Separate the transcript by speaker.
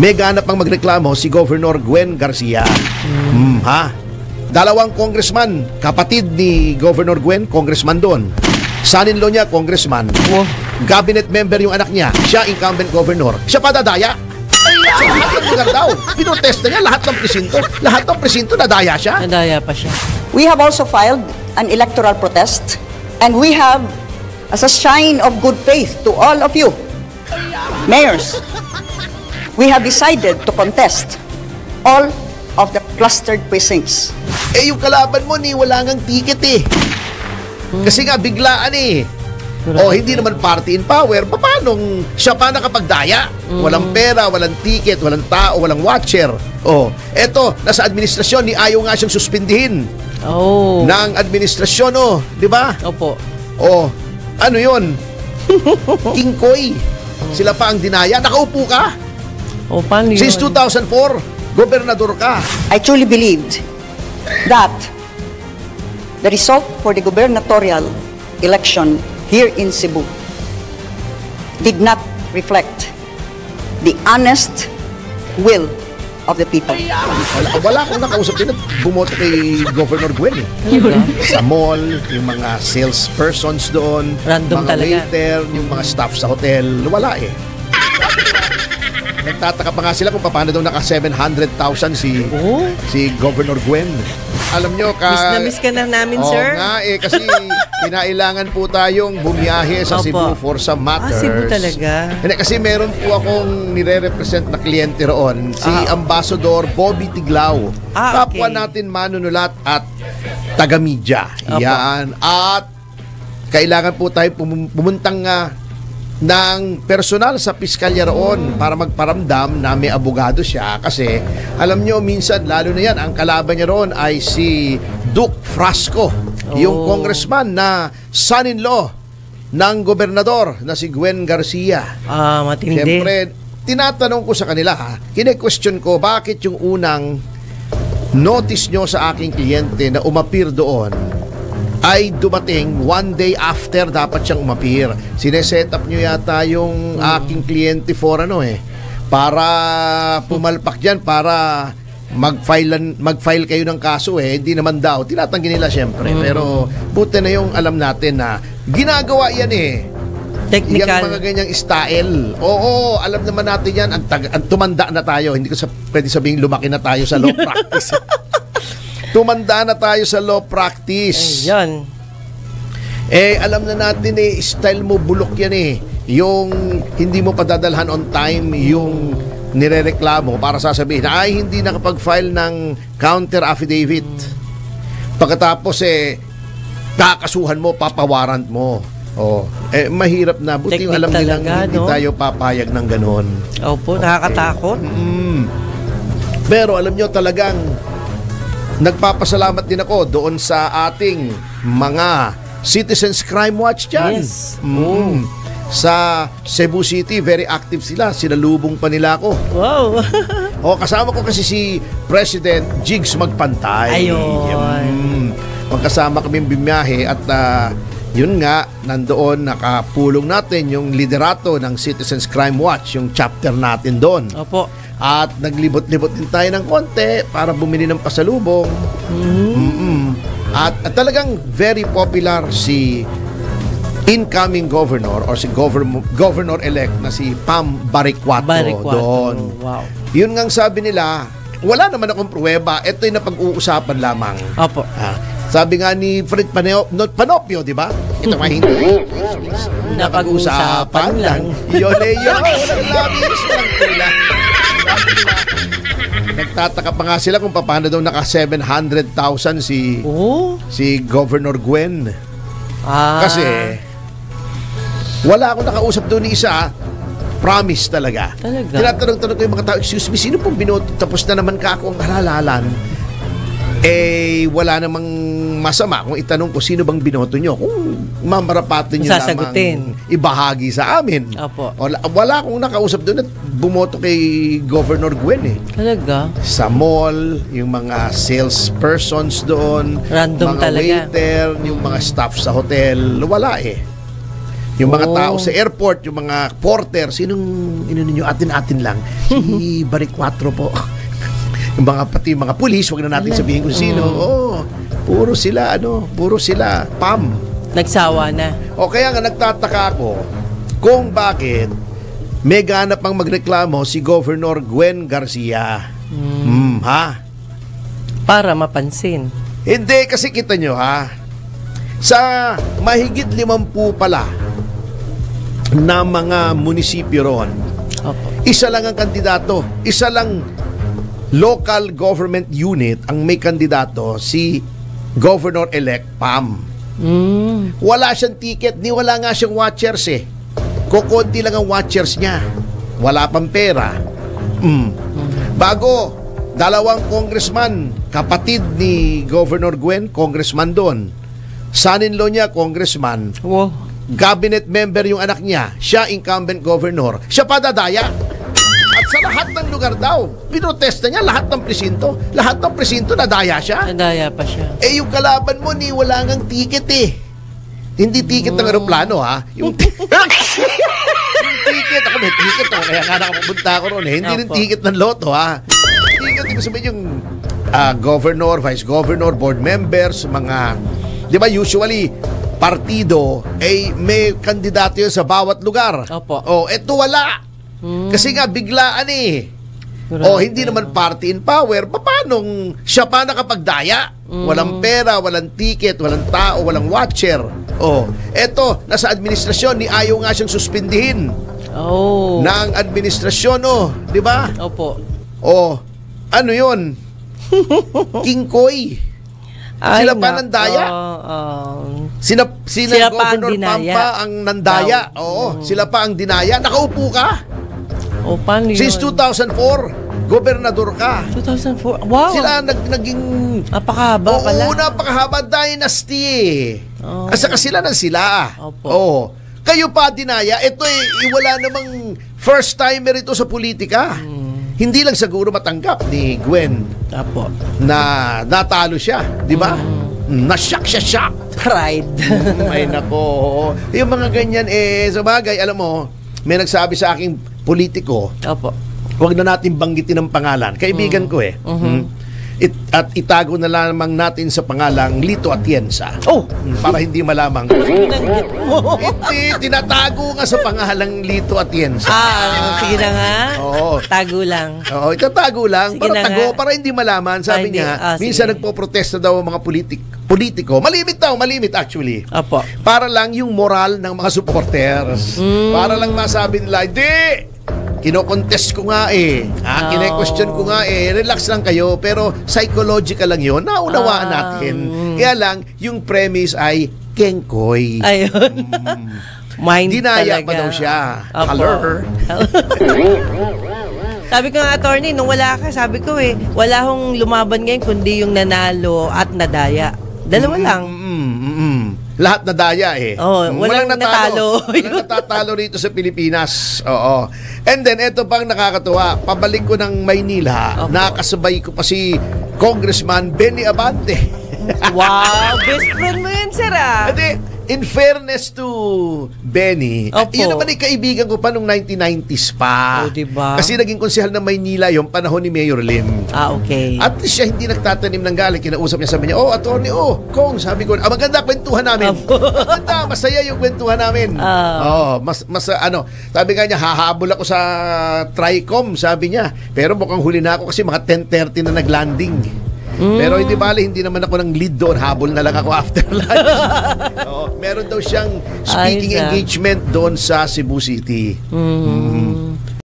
Speaker 1: may ganap pang magreklamo si Governor Gwen Garcia. Ha? Dalawang congressman, kapatid ni Governor Gwen, congressman doon. Son-in-law niya, congressman. Cabinet member yung anak niya. Siya, incumbent governor. Siya pa dadaya. So, lahat ng lugar daw. Pinotesta niya lahat ng presinto. Lahat ng presinto, nadaya siya.
Speaker 2: Nadaya pa siya.
Speaker 3: We have also filed an electoral protest, and we have, as a sign of good faith to all of you, mayors, we have decided to contest all of the clustered precincts.
Speaker 1: Eh, yung kalaban mo ni wala ngang ticket eh. Kasi nga, biglaan eh. O, hindi naman party in power. Paano siya pa nakapagdaya? Walang pera, walang ticket, walang tao, walang watcher. O, eto, nasa administrasyon, ni ayaw nga siyang suspindihin. Ng administrasyon, di ba?
Speaker 2: Opo.
Speaker 1: O, ano yun? King Koy. Sila pa ang dinaya. Nakaupo ka?
Speaker 2: Paano yun?
Speaker 1: Since 2004, gobernador ka.
Speaker 3: I truly believed that the result for the gubernatorial election here in Cebu did not reflect the honest will of the people.
Speaker 1: Wala akong nakausap din at bumoto kay Governor Gwen eh. Sa mall, yung mga salespersons doon,
Speaker 2: Random
Speaker 1: mga
Speaker 2: talaga.
Speaker 1: waiter, yung mga staff sa hotel, wala eh. Nagtataka pa nga sila kung paano daw naka 700,000 si Governor Gwen. Alam nyo,
Speaker 2: Miss ka na namin, sir.
Speaker 1: Oo nga eh, kasi kinailangan po tayong bumiyahe sa Cebu for some matters.
Speaker 2: Cebu talaga.
Speaker 1: Hindi, kasi meron po akong nire-represent na kliyente roon, si Ambassador Bobby Tiglao. Kapwa natin manunulat at taga-media. Yan. At kailangan po tayo pumuntang ng personal sa piskalya roon para magparamdam na may abogado siya kasi alam nyo minsan lalo na yan ang kalaban niya roon ay si Duke Frasco, yung congressman na son-in-law ng gobernador na si Gwen Garcia.
Speaker 2: Matindi.
Speaker 1: Siyempre, tinatanong ko sa kanila kine-question ko bakit yung unang notice nyo sa aking kliyente na umapir doon ay dumating one day after dapat siyang umapir. Sineset up nyo yata yung aking kliyente for para pumalpak dyan, para mag-file kayo ng kaso hindi naman daw. Tinatanggi nila syempre. Pero buti na yung alam natin na ginagawa yan
Speaker 2: technical.
Speaker 1: Yung mga ganyang style. Oo, alam naman natin yan. Ang tumanda na tayo. Hindi ko pwede sabihin lumaki na tayo sa law practice. Tumanda na tayo sa law practice.
Speaker 2: Yan.
Speaker 1: Alam na natin style mo bulok yan yung hindi mo padadalhan on time yung nirereklamo para sasabihin ay hindi nakapag-file ng counter affidavit. Pagkatapos kakasuhan mo, papawarant mo. Mahirap na. Buti yung alam nilang hindi tayo papayag ng ganon.
Speaker 2: Opo, nakakatakot.
Speaker 1: Pero alam nyo talagang nagpapasalamat din ako doon sa ating mga Citizens Crime Watch dyan.
Speaker 2: Yes.
Speaker 1: Sa Cebu City, very active sila. Sinalubong pa nila ako.
Speaker 2: Wow.
Speaker 1: Kasama ko kasi si President Jigs Magpantay.
Speaker 2: Ayun.
Speaker 1: Magkasama kami bimiyahe at yun nga, nandoon nakapulong natin yung liderato ng Citizens Crime Watch, yung chapter natin doon.
Speaker 2: Opo.
Speaker 1: At naglibot-libot din tayo ng konti para bumili ng pasalubong. At talagang very popular si incoming governor or si governor-elect na si Pam Baricuato doon.
Speaker 2: Wow.
Speaker 1: Yun ngang sabi nila, wala naman akong pruweba, ito'y napag-uusapan lamang.
Speaker 2: Opo.
Speaker 1: Sabi nga ni Fred Panopio, di ba? Ito nga hindi. Napag-uusapan lang. Yole-yo. Walang labis, walang kulang. Nagtataka pa nga sila kung paano daw naka 700,000 si Governor Gwen. Kasi wala akong nakausap doon ni isa. Promise talaga. Tinatanong-tanong ko yung mga tao, excuse me, sino pong binoto? Tapos na naman ka akong halalan. Wala namang masama kung itanong ko sino bang binoto nyo. Kung mamarapatin nyo lamang ibahagi sa amin.
Speaker 2: Opo.
Speaker 1: Wala akong nakausap doon at bumoto kay Governor Gwen
Speaker 2: Talaga?
Speaker 1: Sa mall, yung mga salespersons doon,
Speaker 2: random
Speaker 1: mga
Speaker 2: talaga.
Speaker 1: waiter, yung mga staff sa hotel, wala Yung mga tao sa airport, yung mga porter, sinong ninyo atin-atin lang? Si Barry 4 po. Yung pati mga pulis, wag na natin sabihin kung sino. Puro sila, PAM.
Speaker 2: Nagsawa na.
Speaker 1: O kaya nga nagtataka ako kung bakit may ganap pang magreklamo si Governor Gwen Garcia. Ha?
Speaker 2: Para mapansin.
Speaker 1: Hindi, kasi kita nyo ha, sa mahigit 50 pala na mga munisipyo ron, isa lang ang kandidato, isa lang local government unit ang may kandidato, si Governor-elect Pam. Wala siyang ticket, wala nga siyang watchers eh. Kukunti lang ang watchers niya. Wala pang pera. Bago, 2 congressman, kapatid ni Governor Gwen, congressman doon. Son-in-law niya, congressman.
Speaker 2: Wow.
Speaker 1: Cabinet member yung anak niya. Siya, incumbent governor. Siya pa dadaya. At sa lahat ng lugar daw, pinotesta niya lahat ng presinto. Lahat ng presinto, nadaya siya.
Speaker 2: Nadaya pa siya.
Speaker 1: Yung kalaban mo, wala ngang ticket eh. Hindi ticket ng aeroplano ha. Yung ticket, ako may ticket oh, kaya nga nakapunta ako ron eh. Hindi rin ticket ng loto ha. Ticket, ibig sabihin yung governor, vice governor, board members, mga, di ba usually, partido, may kandidato yun sa bawat lugar.
Speaker 2: Opo.
Speaker 1: Eto wala. Kasi nga, biglaan eh. Hindi naman party in power. Paano siya pa nakapagdaya? Walang pera, walang ticket, walang tao, walang watcher. Eto, nasa administrasyon, ayaw nga siyang suspindihin. Ng administrasyon, di ba?
Speaker 2: Opo.
Speaker 1: Ano yun? King Koy. Sila pa nandaya? Sila Governor Pampa ang nandaya. Sila pa ang dinaya. Nakaupo ka?
Speaker 2: Paano yun?
Speaker 1: Since 2004, gobernador ka.
Speaker 2: 2004? Wow!
Speaker 1: Sila naging...
Speaker 2: Napakahaba pala.
Speaker 1: Napakahaba dynasty eh. Asa ka sila na sila.
Speaker 2: Opo.
Speaker 1: Kayo pa dinaya. Ito wala namang first timer ito sa politika. Hindi lang siguro matanggap ni Gwen.
Speaker 2: Opo.
Speaker 1: Na natalo siya, di ba? Na-shock siya, shock.
Speaker 2: Pride.
Speaker 1: Ay nako. Yung mga ganyan sa bagay, alam mo, may nagsabi sa aking politiko.
Speaker 2: Opo.
Speaker 1: Huwag na natin banggitin ang pangalan. Kaibigan ko eh. At itago na lamang natin sa pangalang Lito Atienza. Para hindi malamang. Hindi, tinatago nga sa pangalang Lito Atienza.
Speaker 2: Sige na nga. Tago lang.
Speaker 1: Itatago lang.
Speaker 2: Sige
Speaker 1: Para tago, para hindi malaman. Sabi niya, minsan nagpo-protesta daw ang mga politiko. Malimit actually.
Speaker 2: Opo.
Speaker 1: Para lang yung moral ng mga supporters. Para lang masabi nila, hindi! Kino-contest ko nga kine-question ko nga relax lang kayo, pero psychological lang yun, naunawaan natin. Kaya lang, yung premise ay Kengkoy.
Speaker 2: Ayun. Mind
Speaker 1: dinaya
Speaker 2: talaga.
Speaker 1: pa daw siya.
Speaker 2: Hello. Sabi ko nga, attorney, nung wala ka, sabi ko wala hong lumaban ngayon kundi yung nanalo at nadaya. Dalawa lang.
Speaker 1: Lahat nadaya
Speaker 2: walang natalo.
Speaker 1: Walang natatalo rito sa Pilipinas. And then, ito pang nakakatuwa. Pabalik ko ng Maynila, nakasabay ko pa si Congressman Benny Abante.
Speaker 2: Wow! Best friend mo yun, sir
Speaker 1: In fairness to Benny, yun naman kaibigan ko pa nung 1990s pa.
Speaker 2: Diba?
Speaker 1: Kasi naging konsehal ng Maynila yung panahon ni Mayor Lim.
Speaker 2: Okay.
Speaker 1: At least siya hindi nagtatanim ng galing. Kinausap niya, sabi niya, attorney, Kong, sabi ko, maganda kwentuhan namin. Maganda, masaya yung kwentuhan namin. Sabi nga niya, hahabol ako sa Tricom, sabi niya. Pero mukhang huli na ako kasi mga 10:30 na naglanding. Pero hindi bali, hindi naman ako ng lead doon. Habol na lang ako after lunch. Meron daw siyang speaking engagement doon sa Cebu City.